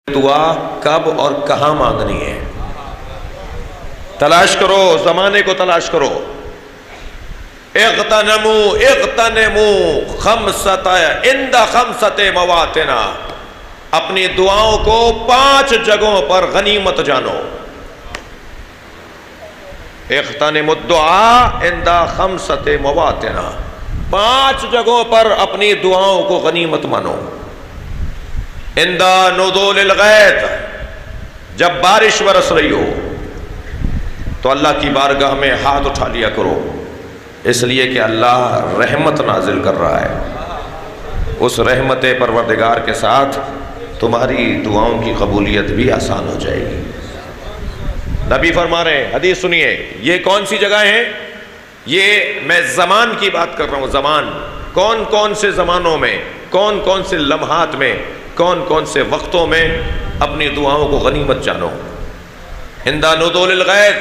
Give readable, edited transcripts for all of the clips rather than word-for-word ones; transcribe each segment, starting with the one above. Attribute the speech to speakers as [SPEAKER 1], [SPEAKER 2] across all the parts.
[SPEAKER 1] دعا کب اور کہاں مانگنی ہے، تلاش کرو، زمانے کو تلاش کرو۔ اغتنموا خمسۃ عند خمسۃ مواطن، اپنی دعاؤں کو 5 جگہوں پر غنیمت جانو۔ اغتنموا الدعاء عند خمسۃ مواطن، 5 جگہوں پر اپنی دعاؤں کو غنیمت مانو۔ عند نزول الغیث، جب بارش برس رہی ہو تو اللہ کی بارگاہ میں ہاتھ اٹھا لیا کرو، اس لیے کہ اللہ رحمت نازل کر رہا ہے۔ اس رحمت پروردگار کے ساتھ تمہاری دعاؤں کی قبولیت بھی آسان ہو جائے گی۔ نبی فرما رہے ہیں، حدیث سنیے، یہ کون سی جگہ ہیں؟ یہ میں زمان کی بات کر رہا ہوں۔ زمان، کون کون سے زمانوں میں، کون کون سے لمحات میں، کون کون سے وقتوں میں اپنی دعاؤں کو غنیمت جانو۔ عند نزول الغیث،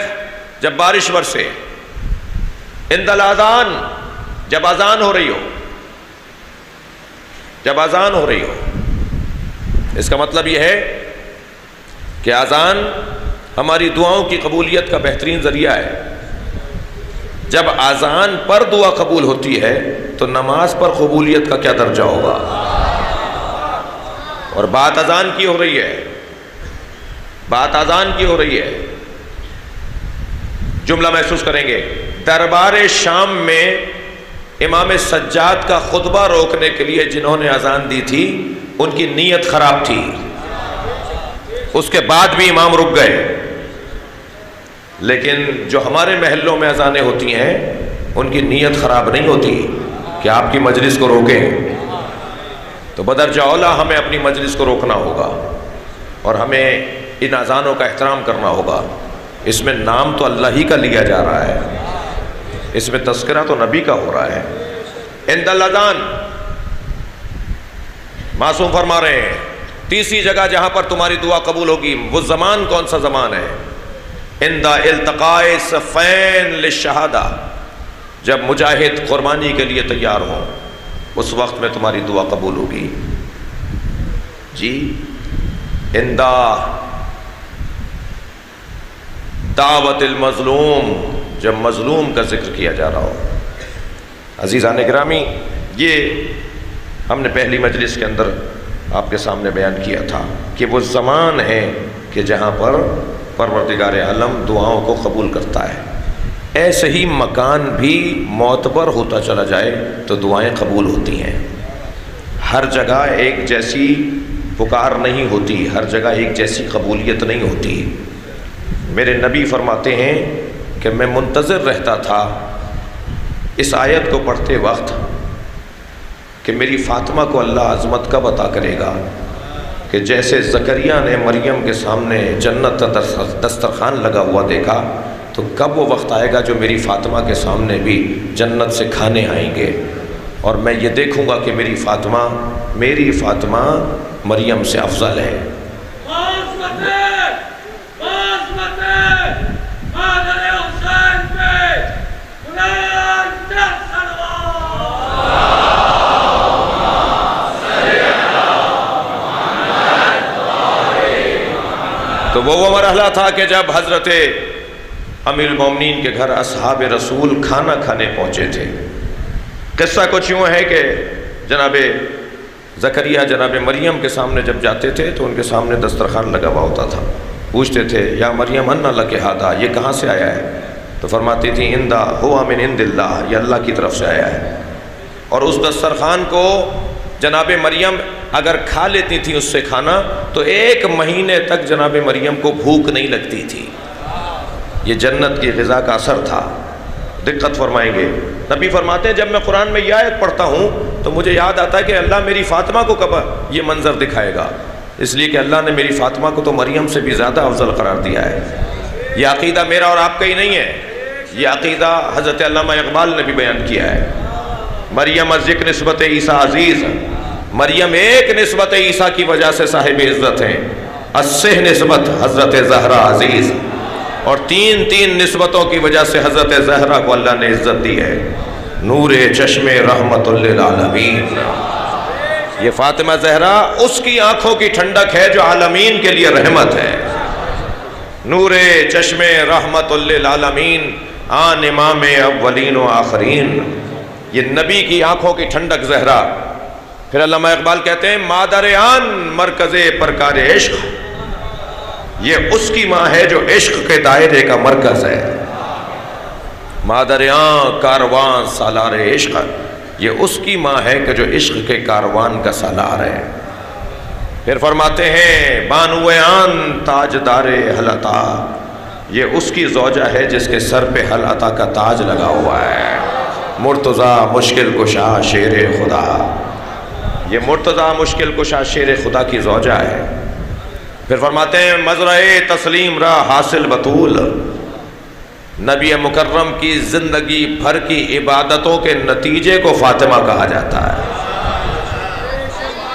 [SPEAKER 1] جب بارش برسے۔ عند الاذان، جب اذان ہو رہی ہو، جب اذان ہو رہی ہو۔ اس کا مطلب یہ ہے کہ اذان ہماری دعاؤں کی قبولیت کا بہترین ذریعہ ہے۔ جب اذان پر دعا قبول ہوتی ہے تو نماز پر قبولیت کا کیا درجہ ہوگا؟ اور بات اذان کی ہو رہی ہے، بات اذان کی ہو رہی ہے۔ جملہ محسوس کریں گے، دربار شام میں امام سجاد کا خطبہ روکنے کے لیے جنہوں نے اذان دی تھی ان کی نیت خراب تھی، اس کے بعد بھی امام رک گئے۔ لیکن جو ہمارے محلوں میں اذانیں ہوتی ہیں ان کی نیت خراب نہیں ہوتی کہ آپ کی مجلس کو روکیں، تو بدرجہ اولیٰ ہمیں اپنی مجلس کو روکنا ہوگا اور ہمیں ان اذانوں کا احترام کرنا ہوگا۔ اس میں نام تو اللہ ہی کا لیا جا رہا ہے، اس میں تذکرہ تو نبی کا ہو رہا ہے۔ عند الاذان، معصوم فرما رہے ہیں تیسری جگہ جہاں پر تمہاری دعا قبول ہوگی، وہ زمان کون سا زمان ہے؟ عند التقاء الصفین للشہادہ، جب مجاہد قربانی کے لیے تیار ہوں اس وقت میں تمہاری دعا قبول ہوگی۔ جی، عند دعوت المظلوم، جب مظلوم کا ذکر کیا جا رہا ہو۔ عزیزان گرامی، یہ ہم نے پہلی مجلس کے اندر آپ کے سامنے بیان کیا تھا کہ وہ زمان ہے کہ جہاں پر پروردگار عالم دعاؤں کو قبول کرتا ہے۔ ایسے ہی مکان بھی معتبر ہوتا چلا جائے تو دعائیں قبول ہوتی ہیں۔ ہر جگہ ایک جیسی پکار نہیں ہوتی، ہر جگہ ایک جیسی قبولیت نہیں ہوتی۔ میرے نبی فرماتے ہیں کہ میں منتظر رہتا تھا اس آیت کو پڑھتے وقت کہ میری فاطمہ کو اللہ عظمت کب عطا کرے گا کہ جیسے زکریا نے مریم کے سامنے جنت کا دسترخوان لگا ہوا دیکھا، تو کب وہ وقت آئے گا جو میری فاطمہ کے سامنے بھی جنت سے کھانے آئیں گے اور میں یہ دیکھوں گا کہ میری فاطمہ مریم سے افضل ہے۔ تو وہ مرحلہ تھا کہ جب حضرت امیر المومنین کے گھر اصحاب رسول کھانا کھانے پہنچے تھے۔ قصہ کچھ یوں ہے کہ جناب زکریا جناب مریم کے سامنے جب جاتے تھے تو ان کے سامنے دسترخوان لگا ہوا ہوتا تھا۔ پوچھتے تھے، یا مریم انا لک ھذا، یہ کہاں سے آیا ہے؟ تو فرماتی تھی، اندا ہوا من عند اللہ، یہ اللہ کی طرف سے آیا ہے۔ اور اس دسترخوان کو جناب مریم اگر کھا لیتی تھی اس سے کھانا تو 1 مہینے تک جناب مریم کو بھوک نہیں لگتی تھی۔ یہ جنت کی غذا کا اثر تھا۔ دقت فرمائیں گے، نبی فرماتے ہیں جب میں قرآن میں یہ آیت پڑھتا ہوں تو مجھے یاد آتا ہے کہ اللہ میری فاطمہ کو کب یہ منظر دکھائے گا، اس لیے کہ اللہ نے میری فاطمہ کو تو مریم سے بھی زیادہ افضل قرار دیا ہے۔ یہ عقیدہ میرا اور آپ کا ہی نہیں ہے، یہ عقیدہ حضرت علامہ اقبال نے بھی بیان کیا ہے۔ مریم از یک نسبت عیسیٰ عزیز، مریم ایک نسبت عیسیٰ کی وجہ سے صاحب عزت ہیں، اسہ نسبت حضرت زہرا عزیز، اور 3 نسبتوں کی وجہ سے حضرت زہرا کو اللہ نے عزت دی ہے۔ نور چشم رحمت للعالمین، یہ فاطمہ زہرا اس کی آنکھوں کی ٹھنڈک ہے جو عالمین کے لیے رحمت ہے. نور چشم رحمت للعالمین آن امام اولین و آخرین. یہ نبی کی آنکھوں کی ٹھنڈک زہرا. پھر علامہ اقبال کہتے ہیں مادر آن مرکز پرکار عشق. یہ اس کی ماں ہے جو عشق کے دائرے کا مرکز ہے. مادر آن کاروان سالار عشق. یہ اس کی ماں ہے کہ جو عشق کے کاروان کا سالار ہے. پھر فرماتے ہیں بانو آن تاجدار حل عطا. یہ اس کی زوجہ ہے جس کے سر پہ حل عطا کا تاج لگا ہوا ہے. مرتضیٰ مشکل کشا شیر خدا. یہ مرتضیٰ مشکل کشا شیر خدا کی زوجہ ہے. پھر فرماتے ہیں مزرعِ تسلیم را حاصل بطول. نبی مکرم کی زندگی بھر کی عبادتوں کے نتیجے کو فاطمہ کہا جاتا ہے.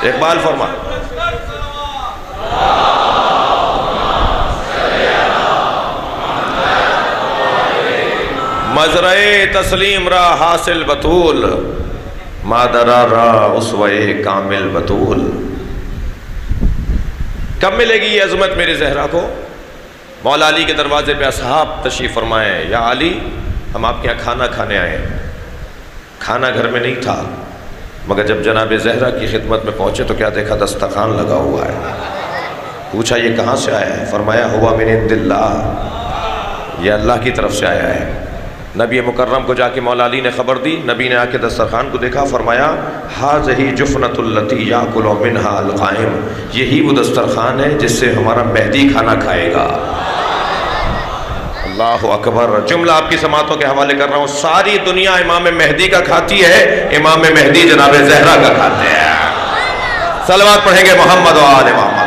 [SPEAKER 1] اقبال فرما مزرعِ تسلیم را حاصل بطول. مادرہ را اسوہ کامل بطول. کب ملے گی یہ عظمت میرے زہرا کو؟ مولا علی کے دروازے پہ اصحاب تشریف فرمائے یا علی ہم آپ کے یہاں کھانا کھانے آئے. کھانا گھر میں نہیں تھا مگر جب جناب زہرا کی خدمت میں پہنچے تو کیا دیکھا دسترخوان لگا ہوا ہے. پوچھا یہ کہاں سے آیا ہے؟ فرمایا ہوا من عند اللہ. یہ اللہ کی طرف سے آیا ہے. نبی مکرم کو جا کے مولا علی نے خبر دی. نبی نے آ کے دسترخوان کو دیکھا. فرمایا ھذہ جفنۃ التی یاکل منھا القائم. یہی وہ دسترخوان ہے جس سے ہمارا مہدی کھانا کھائے گا. اللہ اکبر. جملہ آپ کی سماعتوں کے حوالے کر رہا ہوں. ساری دنیا امام مہدی کا کھاتی ہے, امام مہدی جناب زہرا کا کھاتے ہیں. صلوات پڑھیں گے محمد و آل محمد.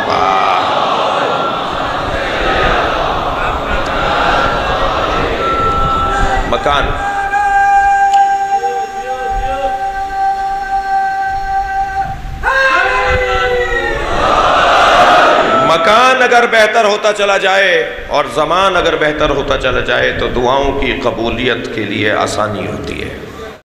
[SPEAKER 1] مکان اگر بہتر ہوتا چلا جائے اور زمان اگر بہتر ہوتا چلا جائے تو دعاؤں کی قبولیت کے لیے آسانی ہوتی ہے.